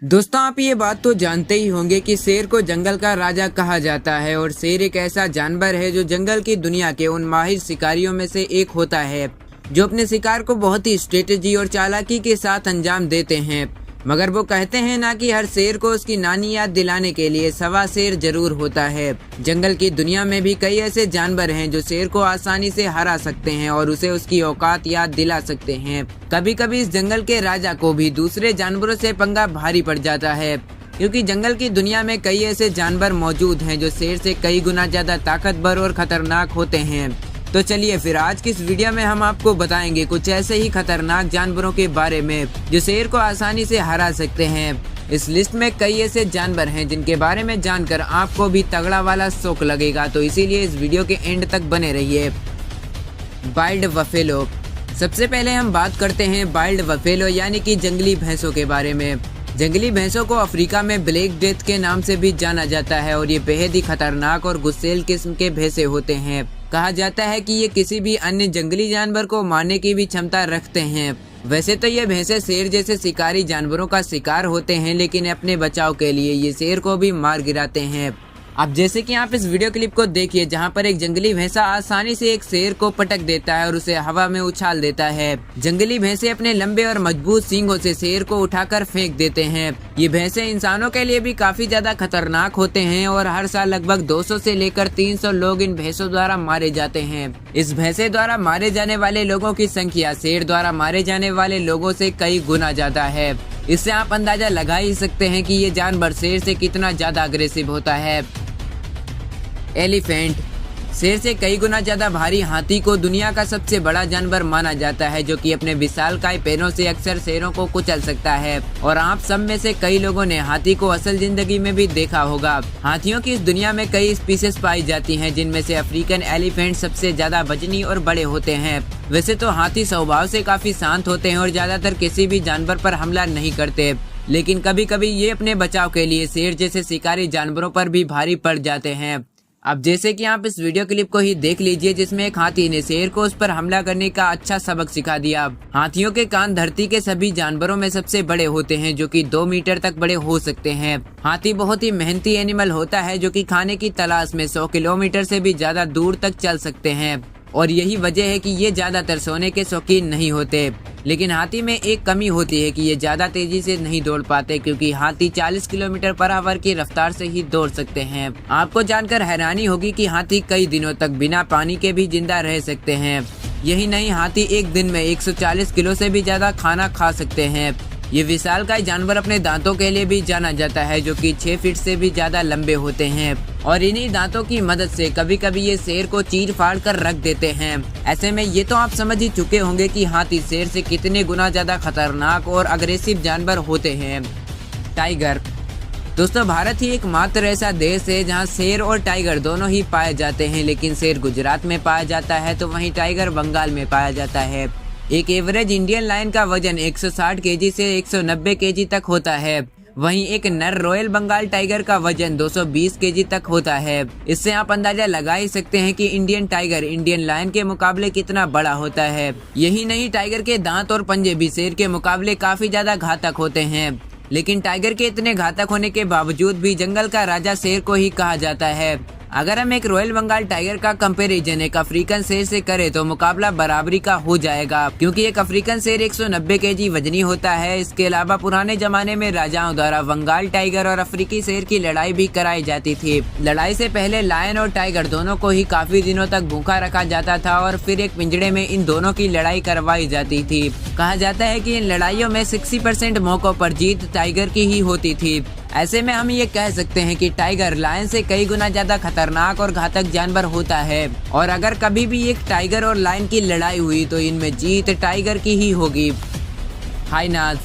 दोस्तों, आप ये बात तो जानते ही होंगे कि शेर को जंगल का राजा कहा जाता है और शेर एक ऐसा जानवर है जो जंगल की दुनिया के उन माहिर शिकारियों में से एक होता है जो अपने शिकार को बहुत ही स्ट्रेटेजी और चालाकी के साथ अंजाम देते हैं। मगर वो कहते हैं ना कि हर शेर को उसकी नानी याद दिलाने के लिए सवा शेर जरूर होता है। जंगल की दुनिया में भी कई ऐसे जानवर हैं जो शेर को आसानी से हरा सकते हैं और उसे उसकी औकात याद दिला सकते हैं। कभी कभी इस जंगल के राजा को भी दूसरे जानवरों से पंगा भारी पड़ जाता है, क्योंकि जंगल की दुनिया में कई ऐसे जानवर मौजूद हैं जो शेर से कई गुना ज्यादा ताकतवर और खतरनाक होते हैं। तो चलिए फिर आज की इस वीडियो में हम आपको बताएंगे कुछ ऐसे ही खतरनाक जानवरों के बारे में जो शेर को आसानी से हरा सकते हैं। इस लिस्ट में कई ऐसे जानवर हैं जिनके बारे में जानकर आपको भी तगड़ा वाला शौक लगेगा, तो इसीलिए इस वीडियो के एंड तक बने रहिए। Wild buffalo. सबसे पहले हम बात करते हैं वाइल्ड बफेलो यानी कि जंगली भैंसों के बारे में। जंगली भैंसों को अफ्रीका में ब्लैक डेथ के नाम से भी जाना जाता है और ये बेहद ही खतरनाक और गुस्सैल किस्म के भैंसे होते हैं। कहा जाता है कि ये किसी भी अन्य जंगली जानवर को मारने की भी क्षमता रखते हैं। वैसे तो ये भैंसे शेर जैसे शिकारी जानवरों का शिकार होते हैं, लेकिन अपने बचाव के लिए ये शेर को भी मार गिराते हैं। अब जैसे कि आप इस वीडियो क्लिप को देखिए, जहां पर एक जंगली भैंसा आसानी से एक शेर को पटक देता है और उसे हवा में उछाल देता है। जंगली भैंसे अपने लंबे और मजबूत सींगों से शेर को उठाकर फेंक देते हैं। ये भैंसे इंसानों के लिए भी काफी ज्यादा खतरनाक होते हैं और हर साल लगभग 200 से लेकर 300 लोग इन भैंसों द्वारा मारे जाते हैं। इस भैंसे द्वारा मारे जाने वाले लोगों की संख्या शेर द्वारा मारे जाने वाले लोगों से कई गुना ज्यादा है। इससे आप अंदाजा लगा ही सकते हैं कि ये जानवर शेर से कितना ज्यादा अग्रेसिव होता है। एलिफेंट। शेर से कई गुना ज्यादा भारी हाथी को दुनिया का सबसे बड़ा जानवर माना जाता है, जो कि अपने विशालकाय पैरों से अक्सर शेरों को कुचल सकता है। और आप सब में से कई लोगों ने हाथी को असल जिंदगी में भी देखा होगा। हाथियों की इस दुनिया में कई स्पीसीज पाई जाती हैं, जिनमें से अफ्रीकन एलिफेंट सबसे ज्यादा वजनी और बड़े होते हैं। वैसे तो हाथी स्वभाव से काफी शांत होते हैं और ज्यादातर किसी भी जानवर पर हमला नहीं करते, लेकिन कभी कभी ये अपने बचाव के लिए शेर जैसे शिकारी जानवरों पर भी भारी पड़ जाते हैं। अब जैसे कि आप इस वीडियो क्लिप को ही देख लीजिए, जिसमें एक हाथी ने शेर को उस पर हमला करने का अच्छा सबक सिखा दिया। हाथियों के कान धरती के सभी जानवरों में सबसे बड़े होते हैं, जो कि 2 मीटर तक बड़े हो सकते हैं। हाथी बहुत ही मेहनती एनिमल होता है, जो कि खाने की तलाश में 100 किलोमीटर से भी ज्यादा दूर तक चल सकते हैं और यही वजह है कि ये ज्यादातर सोने के शौकीन नहीं होते। लेकिन हाथी में एक कमी होती है कि ये ज्यादा तेजी से नहीं दौड़ पाते, क्योंकि हाथी 40 किलोमीटर पर आवर की रफ्तार से ही दौड़ सकते हैं। आपको जानकर हैरानी होगी कि हाथी कई दिनों तक बिना पानी के भी जिंदा रह सकते हैं। यही नहीं, हाथी एक दिन में 140 किलो से भी ज्यादा खाना खा सकते हैं। ये विशालकाय जानवर अपने दांतों के लिए भी जाना जाता है, जो कि 6 फीट से भी ज्यादा लंबे होते हैं और इन्हीं दांतों की मदद से कभी कभी ये शेर को चीर फाड़ कर रख देते हैं। ऐसे में ये तो आप समझ ही चुके होंगे कि हाथी शेर से कितने गुना ज्यादा खतरनाक और अग्रेसिव जानवर होते हैं। टाइगर। दोस्तों, भारत ही एकमात्र ऐसा देश है जहां शेर और टाइगर दोनों ही पाए जाते हैं, लेकिन शेर गुजरात में पाया जाता है तो वहीं टाइगर बंगाल में पाया जाता है। एक एवरेज इंडियन लायन का वजन 160 केजी से 190 केजी तक होता है। वहीं एक नर रॉयल बंगाल टाइगर का वजन 220 केजी तक होता है। इससे आप अंदाजा लगा ही सकते हैं कि इंडियन टाइगर इंडियन लायन के मुकाबले कितना बड़ा होता है। यही नहीं, टाइगर के दांत और पंजे भी शेर के मुकाबले काफी ज्यादा घातक होते हैं। लेकिन टाइगर के इतने घातक होने के बावजूद भी जंगल का राजा शेर को ही कहा जाता है। अगर हम एक रॉयल बंगाल टाइगर का कंपैरिजन एक अफ्रीकन शेर से करें तो मुकाबला बराबरी का हो जाएगा, क्योंकि एक अफ्रीकन शेर 190 केजी वजनी होता है। इसके अलावा पुराने जमाने में राजाओं द्वारा बंगाल टाइगर और अफ्रीकी शेर की लड़ाई भी कराई जाती थी। लड़ाई से पहले लायन और टाइगर दोनों को ही काफी दिनों तक भूखा रखा जाता था और फिर एक पिंजड़े में इन दोनों की लड़ाई करवाई जाती थी। कहा जाता है कि इन लड़ाइयों में 60% मौकों पर जीत टाइगर की ही होती थी। ऐसे में हम ये कह सकते हैं कि टाइगर लायन से कई गुना ज्यादा खतरनाक और घातक जानवर होता है और अगर कभी भी एक टाइगर और लायन की लड़ाई हुई तो इनमें जीत टाइगर की ही होगी। हाइनाज।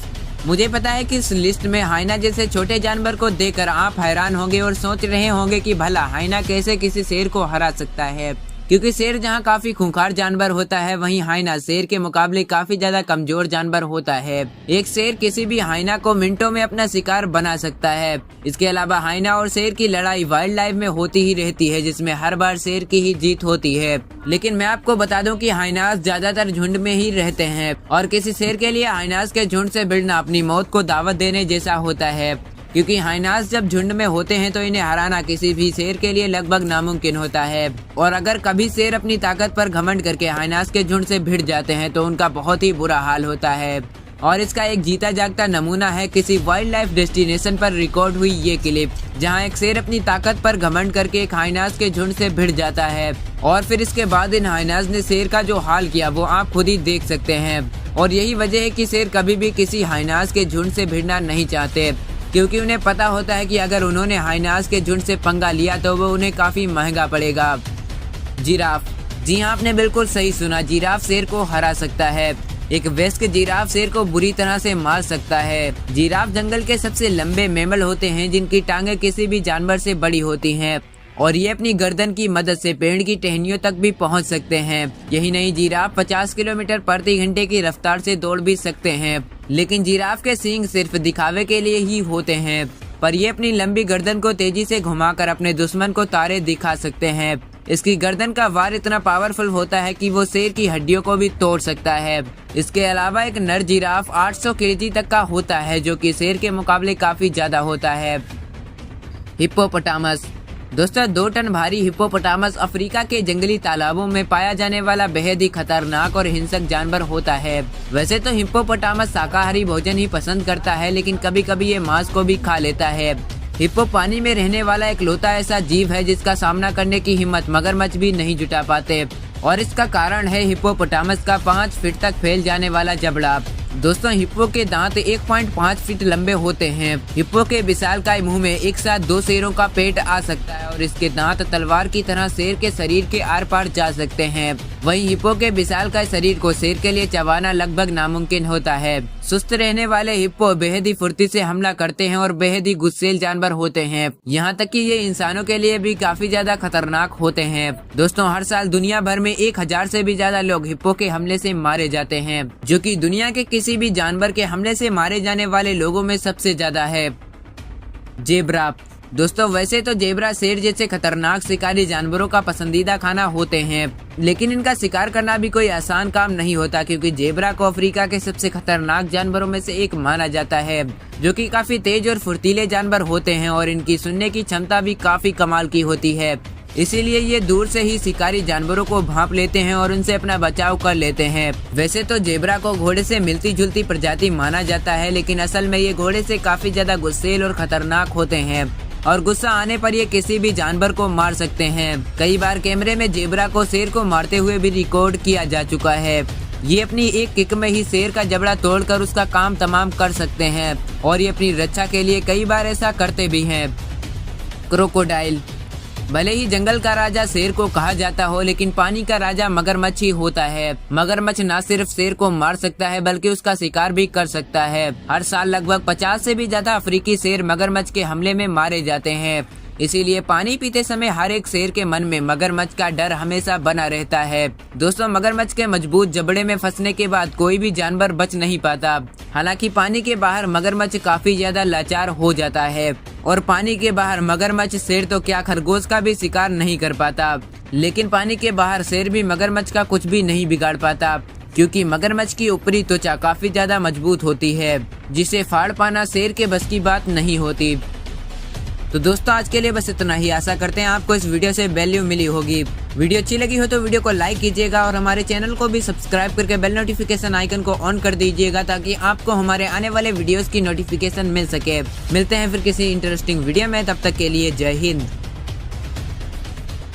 मुझे पता है कि इस लिस्ट में हाइना जैसे छोटे जानवर को देखकर आप हैरान होंगे और सोच रहे होंगे कि भला हाइना कैसे किसी शेर को हरा सकता है। क्योंकि शेर जहां काफी खूंखार जानवर होता है, वहीं हाइना शेर के मुकाबले काफी ज्यादा कमजोर जानवर होता है। एक शेर किसी भी हाइना को मिनटों में अपना शिकार बना सकता है। इसके अलावा हाइना और शेर की लड़ाई वाइल्ड लाइफ में होती ही रहती है, जिसमें हर बार शेर की ही जीत होती है। लेकिन मैं आपको बता दूं कि हाइनास ज्यादातर झुंड में ही रहते हैं और किसी शेर के लिए हाइनास के झुंड से भिड़ना अपनी मौत को दावत देने जैसा होता है, क्योंकि हाइनास जब झुंड में होते हैं तो इन्हें हराना किसी भी शेर के लिए लगभग नामुमकिन होता है। और अगर कभी शेर अपनी ताकत पर घमंड करके हाइनास के झुंड से भिड़ जाते हैं तो उनका बहुत ही बुरा हाल होता है। और इसका एक जीता जागता नमूना है किसी वाइल्ड लाइफ डेस्टिनेशन पर रिकॉर्ड हुई ये क्लिप, जहां एक शेर अपनी ताकत पर घमंड करके एक हाइनास के झुंड से भिड़ जाता है और फिर इसके बाद इन हाइनास ने शेर का जो हाल किया वो आप खुद ही देख सकते हैं। और यही वजह है कि शेर कभी भी किसी हाइनास के झुंड से भिड़ना नहीं चाहते, क्योंकि उन्हें पता होता है कि अगर उन्होंने हाइनास के झुंड से पंगा लिया तो वो उन्हें काफी महंगा पड़ेगा। जिराफ, जी हाँ, आपने बिल्कुल सही सुना, जिराफ शेर को हरा सकता है। एक वयस्क जिराफ शेर को बुरी तरह से मार सकता है। जिराफ जंगल के सबसे लंबे मैमल होते हैं जिनकी टांगें किसी भी जानवर से बड़ी होती हैं और ये अपनी गर्दन की मदद से पेड़ की टहनियों तक भी पहुंच सकते हैं। यही नहीं, जिराफ 50 किलोमीटर प्रति घंटे की रफ्तार से दौड़ भी सकते हैं। लेकिन जिराफ के सींग सिर्फ दिखावे के लिए ही होते हैं, पर ये अपनी लंबी गर्दन को तेजी से घुमाकर अपने दुश्मन को तारे दिखा सकते हैं। इसकी गर्दन का वार इतना पावरफुल होता है कि वो शेर की हड्डियों को भी तोड़ सकता है। इसके अलावा एक नर जिराफ 800 केजी तक का होता है, जो कि शेर के मुकाबले काफी ज्यादा होता है। हिप्पोपोटामस, दोस्तों 2 टन भारी हिप्पोपोटामस अफ्रीका के जंगली तालाबों में पाया जाने वाला बेहद ही खतरनाक और हिंसक जानवर होता है। वैसे तो हिप्पोपोटामस शाकाहारी भोजन ही पसंद करता है, लेकिन कभी कभी ये मांस को भी खा लेता है। हिप्पो पानी में रहने वाला एक लौता ऐसा जीव है जिसका सामना करने की हिम्मत मगरमच्छ भी नहीं जुटा पाते, और इसका कारण है हिप्पोपोटामस का 5 फीट तक फैल जाने वाला जबड़ा। दोस्तों, हिप्पो के दांत 1.5 फीट लंबे होते हैं। हिप्पो के विशालकाय मुंह में एक साथ 2 शेरों का पेट आ सकता है और इसके दांत तलवार की तरह शेर के शरीर के आर पार जा सकते हैं। वहीं हिप्पो के विशालकाय शरीर को शेर के लिए चबाना लगभग नामुमकिन होता है। सुस्त रहने वाले हिप्पो बेहद ही फुर्ती से हमला करते हैं और बेहद ही गुस्सैल जानवर होते हैं, यहाँ तक कि ये इंसानों के लिए भी काफी ज्यादा खतरनाक होते हैं। दोस्तों, हर साल दुनिया भर में 1000 से भी ज्यादा लोग हिप्पो के हमले से मारे जाते हैं, जो कि दुनिया के किसी भी जानवर के हमले से मारे जाने वाले लोगों में सबसे ज्यादा है। जेब्रा, दोस्तों वैसे तो जेब्रा शेर जैसे खतरनाक शिकारी जानवरों का पसंदीदा खाना होते हैं, लेकिन इनका शिकार करना भी कोई आसान काम नहीं होता, क्योंकि जेब्रा को अफ्रीका के सबसे खतरनाक जानवरों में से एक माना जाता है, जो कि काफी तेज और फुर्तीले जानवर होते हैं और इनकी सुनने की क्षमता भी काफी कमाल की होती है। इसीलिए ये दूर से ही शिकारी जानवरों को भांप लेते हैं और उनसे अपना बचाव कर लेते हैं। वैसे तो जेब्रा को घोड़े से मिलती जुलती प्रजाति माना जाता है, लेकिन असल में ये घोड़े से काफी ज्यादा गुस्सैल और खतरनाक होते हैं और गुस्सा आने पर ये किसी भी जानवर को मार सकते हैं। कई बार कैमरे में जेब्रा को शेर को मारते हुए भी रिकॉर्ड किया जा चुका है। ये अपनी एक किक में ही शेर का जबड़ा तोड़कर उसका काम तमाम कर सकते हैं और ये अपनी रक्षा के लिए कई बार ऐसा करते भी हैं। क्रोकोडाइल, भले ही जंगल का राजा शेर को कहा जाता हो, लेकिन पानी का राजा मगरमच्छ ही होता है। मगरमच्छ न सिर्फ शेर को मार सकता है बल्कि उसका शिकार भी कर सकता है। हर साल लगभग 50 से भी ज्यादा अफ्रीकी शेर मगरमच्छ के हमले में मारे जाते हैं। इसीलिए पानी पीते समय हर एक शेर के मन में मगरमच्छ का डर हमेशा बना रहता है। दोस्तों, मगरमच्छ के मजबूत जबड़े में फंसने के बाद कोई भी जानवर बच नहीं पाता। हालांकि पानी के बाहर मगरमच्छ काफी ज्यादा लाचार हो जाता है और पानी के बाहर मगरमच्छ शेर तो क्या खरगोश का भी शिकार नहीं कर पाता, लेकिन पानी के बाहर शेर भी मगरमच्छ का कुछ भी नहीं बिगाड़ पाता, क्योंकि मगरमच्छ की ऊपरी त्वचा काफी ज्यादा मजबूत होती है, जिसे फाड़ पाना शेर के बस की बात नहीं होती। तो दोस्तों, आज के लिए बस इतना ही। आशा करते हैं आपको इस वीडियो से वैल्यू मिली होगी। वीडियो अच्छी लगी हो तो वीडियो को लाइक कीजिएगा और हमारे चैनल को भी सब्सक्राइब करके बेल नोटिफिकेशन आइकन को ऑन कर दीजिएगा, ताकि आपको हमारे आने वाले वीडियोस की नोटिफिकेशन मिल सके। मिलते हैं फिर किसी इंटरेस्टिंग वीडियो में, तब तक के लिए जय हिंद।